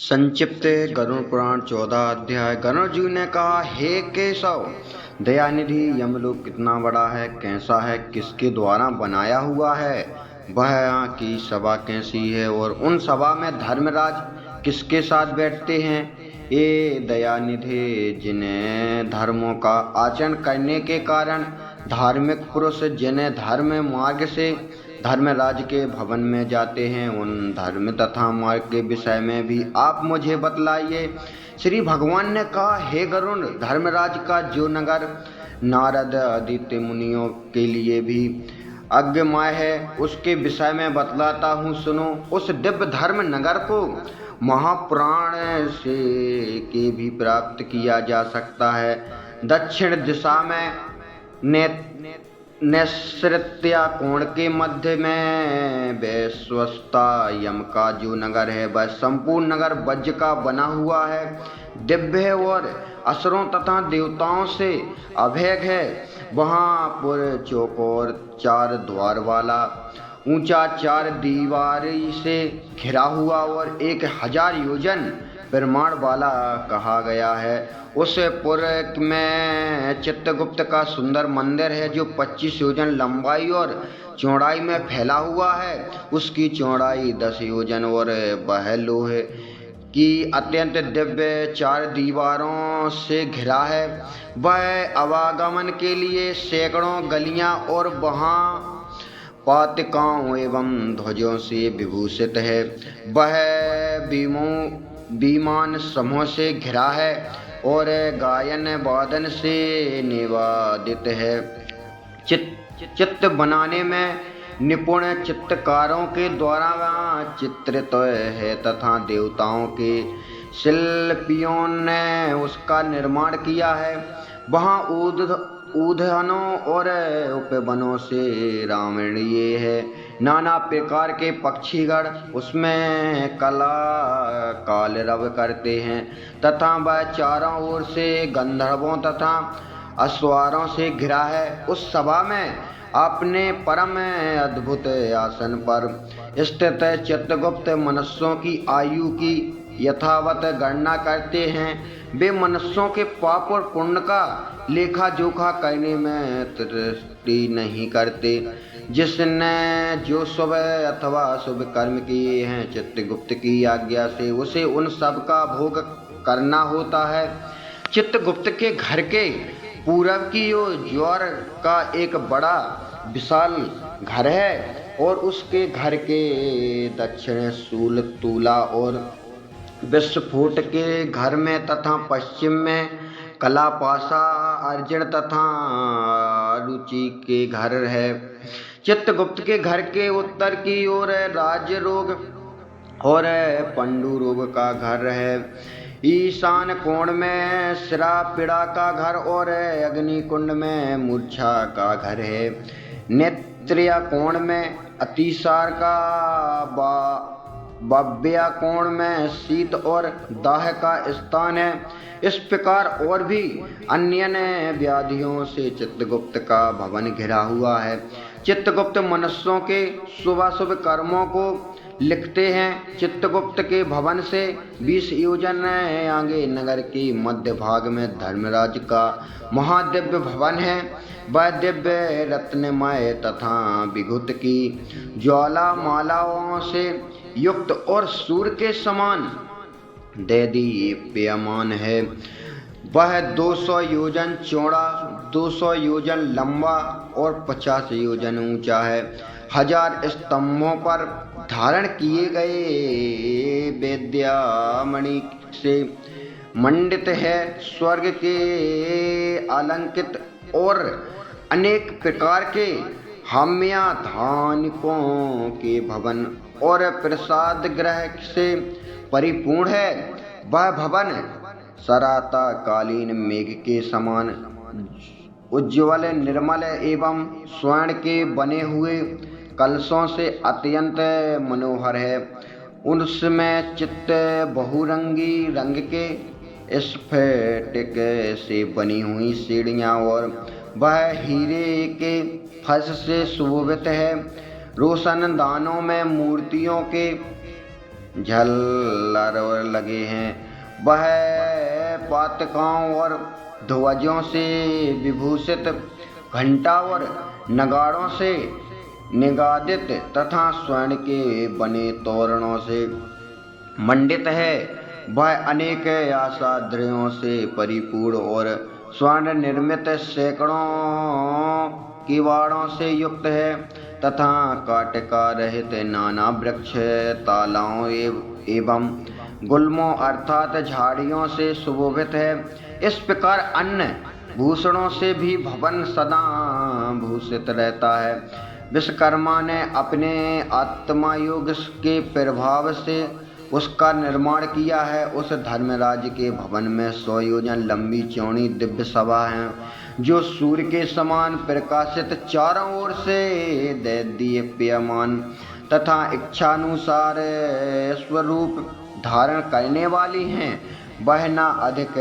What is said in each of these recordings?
संक्षिप्त गरुड़ पुराण 14 अध्याय। गरुड़ जी ने कहा, हे केशव, दयानिधि यमलोक कितना बड़ा है, कैसा है, किसके द्वारा बनाया हुआ है, वह यहाँ की सभा कैसी है और उन सभा में धर्मराज किसके साथ बैठते हैं। ये दयानिधि, जिन्हें धर्मों का आचरण करने के कारण धार्मिक पुरुष जिन्हें धर्म मार्ग से धर्मराज के भवन में जाते हैं, उन धर्म तथा मार्ग के विषय में भी आप मुझे बतलाइए। श्री भगवान ने कहा, हे गरुड़, धर्मराज का जो नगर नारद आदित्य मुनियों के लिए भी अज्ञेय है, उसके विषय में बतलाता हूँ, सुनो। उस दिव्य धर्म नगर को महापुराण से के भी प्राप्त किया जा सकता है। दक्षिण दिशा में नैसृत्या कोण के मध्य में वैश्वस्ता यम का जो नगर है, वह संपूर्ण नगर वज्र का बना हुआ है, दिव्य है और असुरों तथा देवताओं से अभेद है। वहाँ पुर चौकोर 4 द्वार वाला, ऊंचा 4 दीवारी से घिरा हुआ और 1000 योजन परिमाण वाला कहा गया है। उस पुर में चित्रगुप्त का सुंदर मंदिर है, जो 25 योजन लंबाई और चौड़ाई में फैला हुआ है। उसकी चौड़ाई 10 योजन और वह लोहे की अत्यंत दिव्य 4 दीवारों से घिरा है। वह आवागमन के लिए सैकड़ों गलियां और वहाँ पातिकाओं एवं ध्वजों से विभूषित है। वह विमान समूह से घिरा है और गायन वादन से निवादित है। चित्र बनाने में निपुण चित्रकारों के द्वारा चित्रित है तथा देवताओं के शिल्पियों ने उसका निर्माण किया है। वहाँ उद्यानों और उपवनों से रामणीय है। नाना प्रकार के पक्षीगण उसमें कलरव करते हैं तथा वह चारों ओर से गंधर्वों तथा अश्वारों से घिरा है। उस सभा में अपने परम अद्भुत आसन पर स्थित चित्रगुप्त मनुष्यों की आयु की यथावत गणना करते हैं। वे मनुष्यों के पाप और पुण्य का लेखा जोखा करने में त्रुटि नहीं करते। जिसने जो शुभ अथवा अशुभ कर्म किए हैं, चित्रगुप्त की आज्ञा से उसे उन सब का भोग करना होता है। चित्रगुप्त के घर के पूरब की ओर ज्वार का एक बड़ा विशाल घर है और उसके घर के दक्षिण शूल तुला और विस्फोट के घर में तथा पश्चिम में कलापाशा अर्जुन तथा रुचि के घर है। चित्रगुप्त के घर के उत्तर की ओर राजरोग और पंडु रोग का घर है। ईशान कोण में श्रापिड़ा का घर और अग्निकुंड में मूर्छा का घर है। नेत्रिया कोण में अतिसार का, बव्या कोण में शीत और दाह का स्थान है। इस प्रकार और भी अन्य व्याधियों से चित्रगुप्त का भवन घिरा हुआ है। चित्रगुप्त मनुष्यों के शुभाशुभ कर्मों को लिखते हैं। चित्रगुप्त के भवन से 20 योजन आगे नगर के मध्य भाग में धर्मराज का महादिव्य भवन है। वह दिव्य रत्नमय तथा विभूत की ज्वाला मालाओं से युक्त और सूर्य के समान दैदीप्यमान है। वह 200 योजन चौड़ा, 200 योजन लंबा और 50 योजन ऊंचा है। 1000 स्तंभों पर धारण किए गए विद्यामणि से मंडित है। स्वर्ग के अलंकृत और अनेक प्रकार के हाम्याधानिकों के भवन और प्रसाद ग्रह से परिपूर्ण है। वह भवन सराता कालीन मेघ के समान उज्ज्वल, निर्मल एवं स्वर्ण के बने हुए कलशों से अत्यंत मनोहर है। उसमें चित्त बहुरंगी रंग के स्फटिक से बनी हुई सीढ़ियाँ और वह हीरे के फर्श से सुशोभित है। रोशनदानों में मूर्तियों के झालर और पर लगे हैं। वह पातकाओं और ध्वजों से विभूषित, घंटा और नगाड़ों से निगादित तथा स्वर्ण के बने तोरणों से मंडित है। वह अनेक आशाद्रयों से परिपूर्ण और स्वर्ण निर्मित सैकड़ों किवाड़ों से युक्त है तथा काटिका रहित नाना वृक्ष, तालाओं एवं गुल्मों अर्थात झाड़ियों से सुशोभित है। इस प्रकार अन्य भूषणों से भी भवन सदा भूषित रहता है। विश्वकर्मा ने अपने आत्मयोग के प्रभाव से उसका निर्माण किया है। उस धर्मराज के भवन में 100 योजन लंबी चौड़ी दिव्य सभा है, जो सूर्य के समान प्रकाशित, चारों ओर से दैदीप्यमान तथा इच्छानुसार स्वरूप धारण करने वाली हैं। वह न अधिक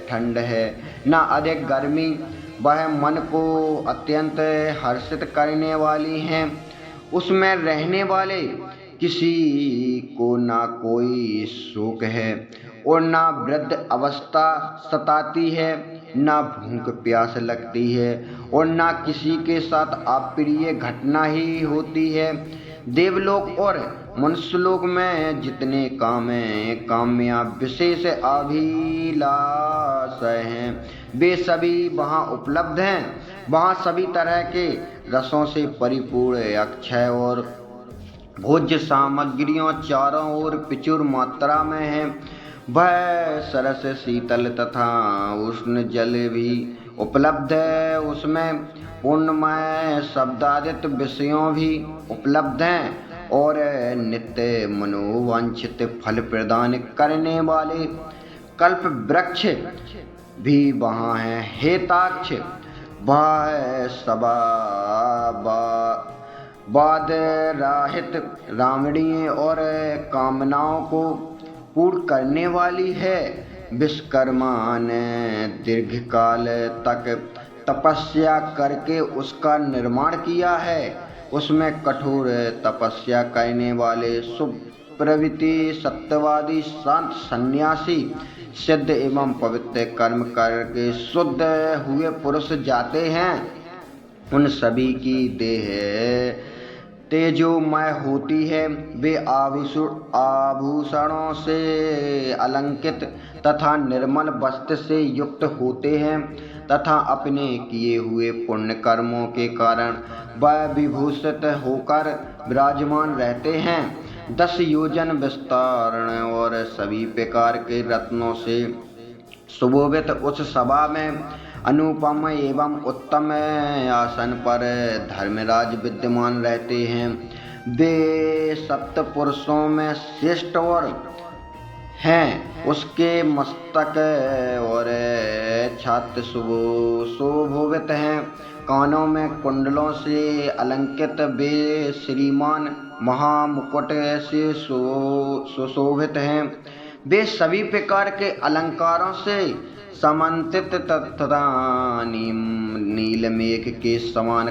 ठंड है न अधिक गर्मी, वह मन को अत्यंत हर्षित करने वाली हैं। उसमें रहने वाले किसी को ना कोई शोक है और ना वृद्ध अवस्था सताती है, ना भूख प्यास लगती है और ना किसी के साथ अप्रिय घटना ही होती है। देवलोक और मनुष्यलोक में जितने काम्या विशेष अभिलाष हैं, वे सभी वहाँ उपलब्ध हैं। वहाँ सभी तरह के रसों से परिपूर्ण अक्षय और भोज्य सामग्रियों चारों ओर प्रचुर मात्रा में है। वह सरस, शीतल तथा उष्ण जल भी उपलब्ध है। उसमें पूर्णमय शब्दादित विषयों भी उपलब्ध हैं और नित्य मनोवांछित फल प्रदान करने वाले कल्प वृक्ष भी वहाँ हैं। हे ताक्ष, वह सबा वाद राहित, रामणीय और कामनाओं को पूर्ण करने वाली है। विश्वकर्मा ने दीर्घकाल तक तपस्या करके उसका निर्माण किया है। उसमें कठोर तपस्या करने वाले सुप्रवृत्ति, सत्यवादी, शांत, सन्यासी, सिद्ध एवं पवित्र कर्म करके शुद्ध हुए पुरुष जाते हैं। उन सभी की देह तेजोमय होती है। वे आभूषणों से अलंकृत तथा निर्मल वस्त्र से युक्त होते हैं तथा अपने किए हुए पुण्य कर्मों के कारण वह विभूषित होकर विराजमान रहते हैं। 10 योजन विस्तारण और सभी प्रकार के रत्नों से सुशोभित उस सभा में अनुपम एवं उत्तम आसन पर धर्मराज विद्यमान रहते हैं। वे सप्तपुरुषों में श्रेष्ठ और हैं। उसके मस्तक और छाती सुशोभित हैं। कानों में कुंडलों से अलंकृत वे श्रीमान महामुकुट से सुशोभित हैं। वे सभी प्रकार के अलंकारों से समन्वित तथा नीलमेघ के समान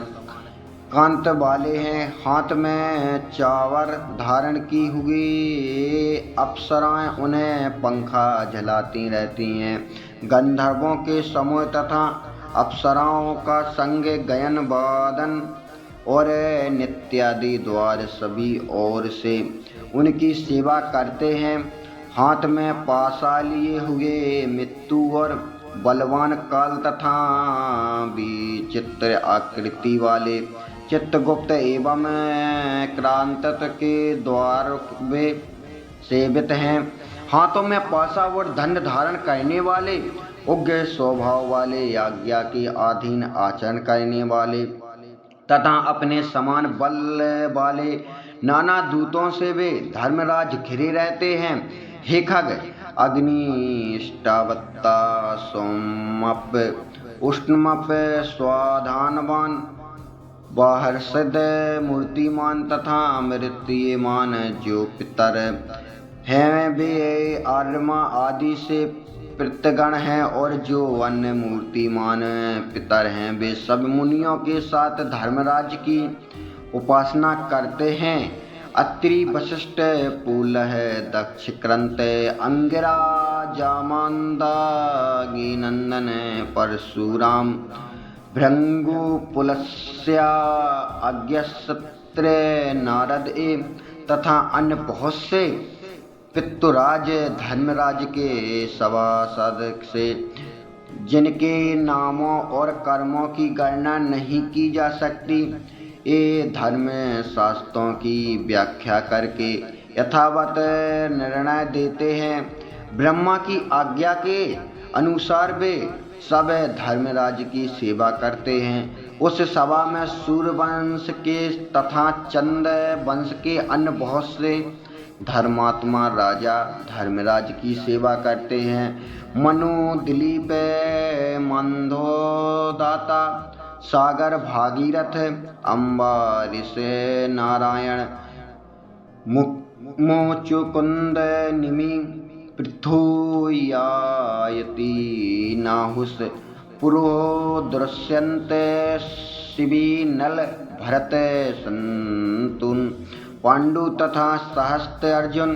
कांत वाले हैं। हाथ में चावर धारण की हुई अप्सराएं उन्हें पंखा झलाती रहती हैं। गंधर्वों के समूह तथा अप्सराओं का संग गयन वादन और नित्यादि द्वार सभी ओर से उनकी सेवा करते हैं। हाथ में पाशा लिए हुए मृत्यु और बलवान काल तथा विचित्र आकृति वाले चित्रगुप्त एवं क्रांतक के द्वार वे सेवित हैं। हाथों में पाशा और दंड धारण करने वाले, उग्र स्वभाव वाले, आज्ञा के अधीन आचरण करने वाले तथा अपने समान बल वाले नाना दूतों से वे धर्मराज घिरे रहते हैं। हे खग, अग्नि, इष्टावत्ता, सोमप, उष्णमप, स्वाधानवान, बाहर्षद, मूर्तिमान तथा मृत्युमान जो पितर हैं वे आर्यमा आदि से पितृगण हैं और जो अन्य मूर्तिमान पितर हैं वे सब मुनियों के साथ धर्मराज की उपासना करते हैं। अत्रि वशिष्ठ पुलह दक्ष क्रंत अंगिरा जामांदागी नंदन परशुराम भृंगु पुलस्या अज्ञसत्र नारद तथा अन्य बहुत से पितृराज धर्मराज के सभासद से जिनके नामों और कर्मों की गणना नहीं की जा सकती, ये धर्म शास्त्रों की व्याख्या करके यथावत निर्णय देते हैं। ब्रह्मा की आज्ञा के अनुसार वे सब धर्मराज की सेवा करते हैं। उस सभा में सूर्य वंश के तथा चंद वंश के अन्य बहुत से धर्मात्मा राजा धर्मराज की सेवा करते हैं। मनु, दिलीप, मंदोदाता, सागर, भागीरथ, अम्बरीश, नारायण, मुचुकुंद, निमि, पृथु, यायति, नाहुस, पुरो, दुष्यंत, शिवी, नल, भरत, संतुन, पांडु तथा सहस्त्र अर्जुन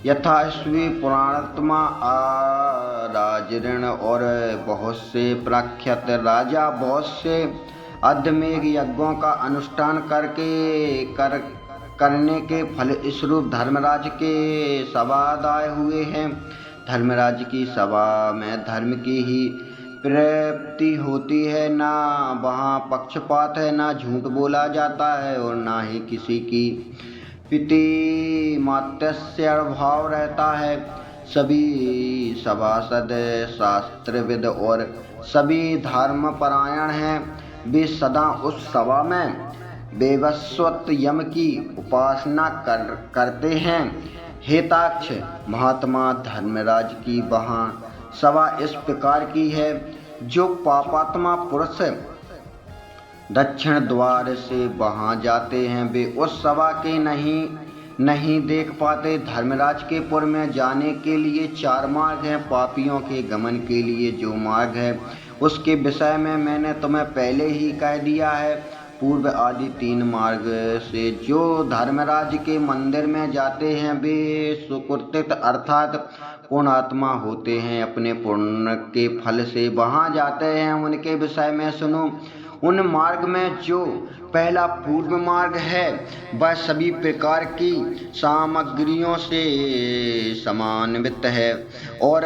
यथाश्वी पुराणात्मा राजऋण और बहुत से प्रख्यात राजा बहुत से अश्वमेध यज्ञों का अनुष्ठान करने के फल स्वरूप धर्मराज के सभादाय हुए हैं। धर्मराज की सभा में धर्म की ही प्राप्ति होती है, ना वहाँ पक्षपात है, ना झूठ बोला जाता है और ना ही किसी की प्रीति मात्स्य भाव रहता है। सभी सभासद शास्त्रविद और सभी धर्मपरायण हैं। वे सदा उस सभा में वैवस्वत यम की उपासना करते हैं। हेताक्ष महात्मा धर्मराज की वहाँ सभा इस प्रकार की है, जो पापात्मा पुरुष दक्षिण द्वार से वहाँ जाते हैं वे उस सभा के नहीं देख पाते। धर्मराज के पुर में जाने के लिए 4 मार्ग हैं। पापियों के गमन के लिए जो मार्ग है उसके विषय में मैंने तुम्हें पहले ही कह दिया है। पूर्व आदि 3 मार्ग से जो धर्मराज के मंदिर में जाते हैं वे सुकृतित अर्थात पुण्यात्मा होते हैं। अपने पुण्य के फल से वहाँ जाते हैं। उनके विषय में सुनो। उन मार्ग में जो पहला पूर्व मार्ग है वह सभी प्रकार की सामग्रियों से समान्वित है और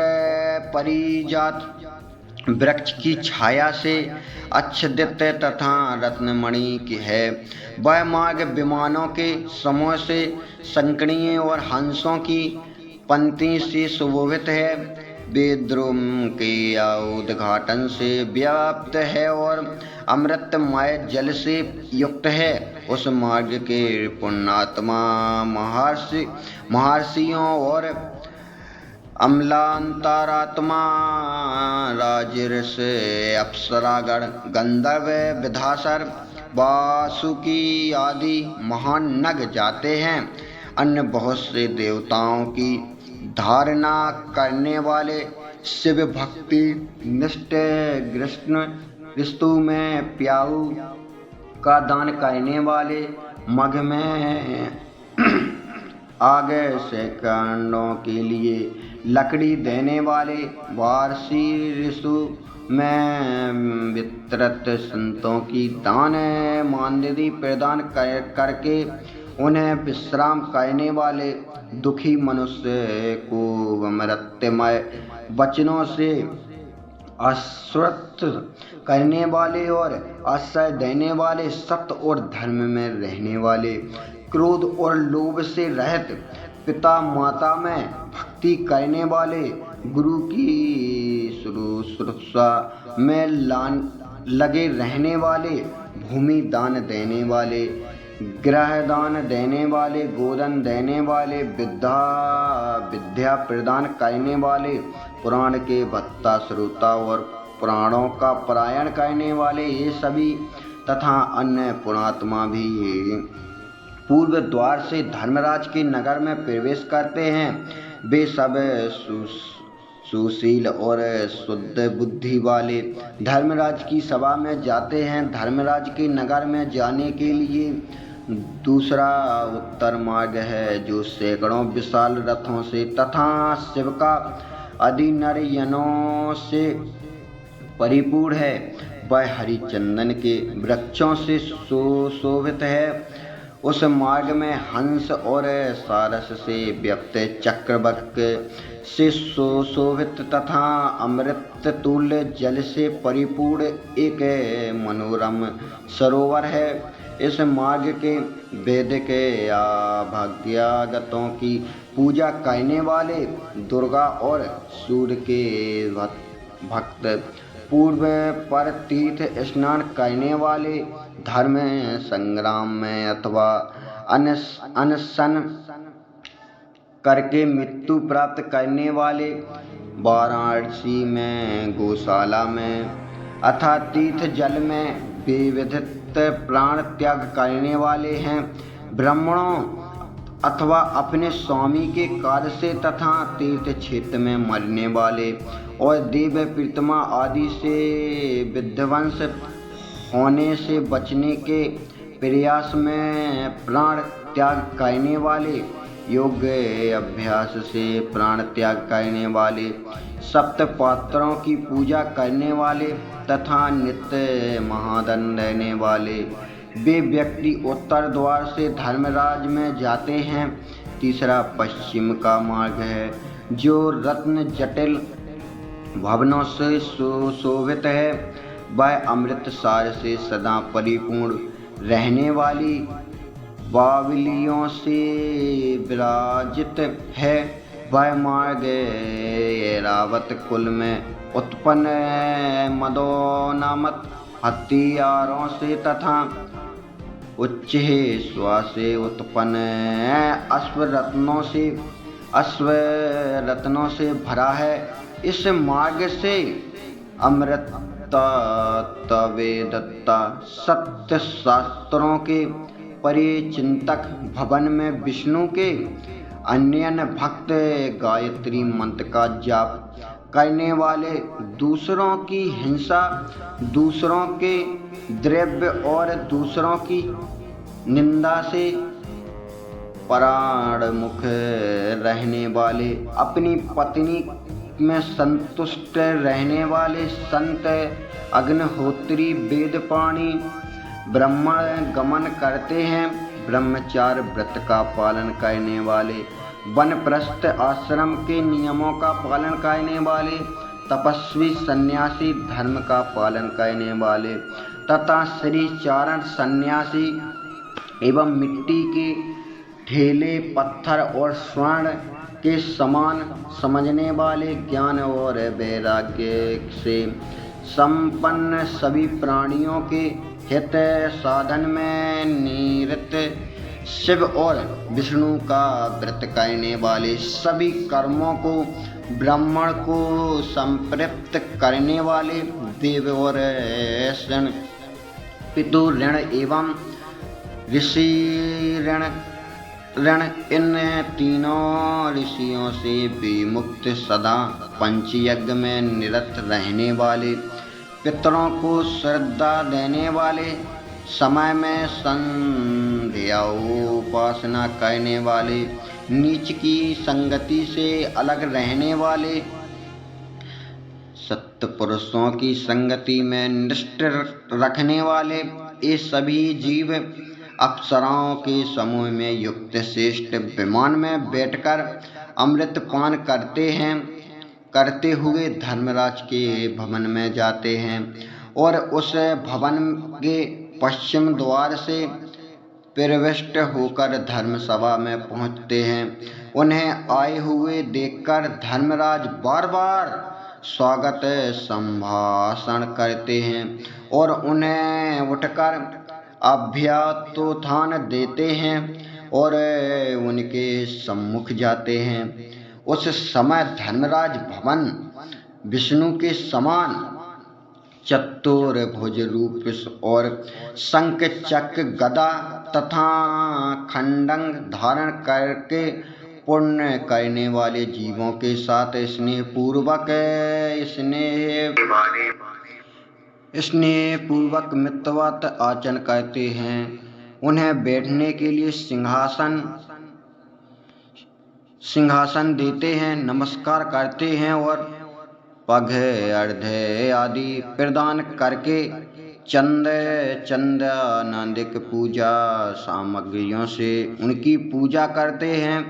परिजात वृक्ष की छाया से आच्छादित तथा रत्नमणि की है। वह मार्ग विमानों के समूह से संकणीय और हंसों की पंक्ति से सुशोभित है। वेद्रुम के उद्घाटन से व्याप्त है और अमृतमय जल से युक्त है। उस मार्ग के पुण्यात्मा महर्षियों और अमलांतरात्मा राजर्षि अप्सरागण गंधर्व विधासर वासुकी आदि महान नग जाते हैं। अन्य बहुत से देवताओं की धारणा करने वाले शिव भक्ति निष्ठ कृष्ण ऋतु में प्याऊ का दान करने वाले मघ में आगे सेकंडों के लिए लकड़ी देने वाले वार्षी ऋतु में वितरत संतों की दान मानदी प्रदान करके उन्हें विश्राम करने वाले दुखी मनुष्य को अमृतमय वचनों से आश्वस्त करने वाले और आश्रय देने वाले, सत्य और धर्म में रहने वाले, क्रोध और लोभ से रहित, पिता माता में भक्ति करने वाले, गुरु की शुश्रूषा में लगे रहने वाले, भूमि दान देने वाले, गृह दान देने वाले, गोदान देने वाले, विद्या प्रदान करने वाले, पुराण के वक्ता श्रोता और पुराणों का पारायण करने वाले, ये सभी तथा अन्य पुण्यात्मा भी पूर्व द्वार से धर्मराज के नगर में प्रवेश करते हैं। वे सब सुशील और शुद्ध बुद्धि वाले धर्मराज की सभा में जाते हैं। धर्मराज के नगर में जाने के लिए दूसरा उत्तर मार्ग है जो सैकड़ों विशाल रथों से तथा शिव का आदि नरयनों से परिपूर्ण है। वह हरि चंदन के वृक्षों से सुशोभित है। उस मार्ग में हंस और सारस से व्यक्त चक्रवर्क से सुशोभित तथा अमृत तुल्य जल से परिपूर्ण एक मनोरम सरोवर है। इस मार्ग के वैदिक अभ्यागतों की पूजा करने वाले दुर्गा और सूर्य के भक्त, पूर्व पर तीर्थ स्नान करने वाले, धर्म संग्राम में अथवा अनशन करके मृत्यु प्राप्त करने वाले, वाराणसी में गौशाला में अथवा तीर्थ जल में विविधित प्राण त्याग करने वाले हैं। ब्राह्मणों अथवा अपने स्वामी के कार्य से तथा तीर्थ क्षेत्र में मरने वाले और देव प्रतिमा आदि से विध्वंस होने से बचने के प्रयास में प्राण त्याग करने वाले, योग अभ्यास से प्राण त्याग करने वाले, सप्त पात्रों की पूजा करने वाले तथा नित्य महादंड देने वाले, वे व्यक्ति उत्तर द्वार से धर्मराज में जाते हैं। तीसरा पश्चिम का मार्ग है जो रत्न जटिल भवनों से सुशोभित है। वह अमृत सार से सदा परिपूर्ण रहने वाली बावलियों से विराजित है। वह मार्ग ऐरावत कुल में उत्पन्न मदोन्मत्त हथियारों से तथा उच्च श्वास से उत्पन्न अश्वरत्नों से भरा है। इस मार्ग से अमृता वेदता सत्य शास्त्रों के परिचिंतक, भवन में विष्णु के अन्य भक्त, गायत्री मंत्र का जाप करने वाले, दूसरों की हिंसा, दूसरों के द्रव्य और दूसरों की निंदा से पराणमुख रहने वाले, अपनी पत्नी में संतुष्ट रहने वाले संत, अग्निहोत्री, वेदपाणी, ब्राह्मण गमन करते हैं, ब्रह्मचार्य व्रत का पालन करने वाले, वनप्रस्थ आश्रम के नियमों का पालन करने वाले, तपस्वी सन्यासी, धर्म का पालन करने वाले तथा श्रीचारण सन्यासी एवं मिट्टी के ढेले, पत्थर और स्वर्ण के समान समझने वाले, ज्ञान और वैराग्य से संपन्न, सभी प्राणियों के हित साधन में निरत, शिव और विष्णु का व्रत करने वाले, सभी कर्मों को ब्राह्मण को संपृक्त करने वाले, देव और ऋण, पितु ऋण एवं ऋषि ऋण, इन तीनों ऋषियों से विमुक्त, सदा पंचयज्ञ में निरत रहने वाले, पितरों को श्रद्धा देने वाले, समय में संध्या उपासना करने वाले, नीच की संगति से अलग रहने वाले, सत्पुरुषों की संगति में निष्ठ रखने वाले, ये सभी जीव अप्सराओं के समूह में युक्त श्रेष्ठ विमान में बैठकर अमृत पान करते हुए धर्मराज के भवन में जाते हैं और उस भवन के पश्चिम द्वार से प्रविष्ट होकर धर्मसभा में पहुंचते हैं। उन्हें आए हुए देखकर धर्मराज बार बार स्वागत संभाषण करते हैं और उन्हें उठकर अभ्युत्थान देते हैं और उनके सम्मुख जाते हैं। उस समय धर्मराज भवन विष्णु के समान चतुर्भुज रूप और शंख चक्र गदा तथा खंडंग धारण करके पुण्य करने वाले जीवों के साथ स्नेहपूर्वक मित्रवत आचरण करते हैं। उन्हें बैठने के लिए सिंहासन देते हैं, नमस्कार करते हैं और पघे अर्घ्य आदि प्रदान करके चंदनादिक पूजा सामग्रियों से उनकी पूजा करते हैं।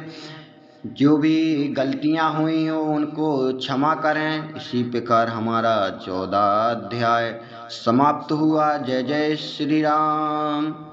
जो भी गलतियां हुई हो उनको क्षमा करें। इसी प्रकार हमारा 14 अध्याय समाप्त हुआ। जय जय श्री राम।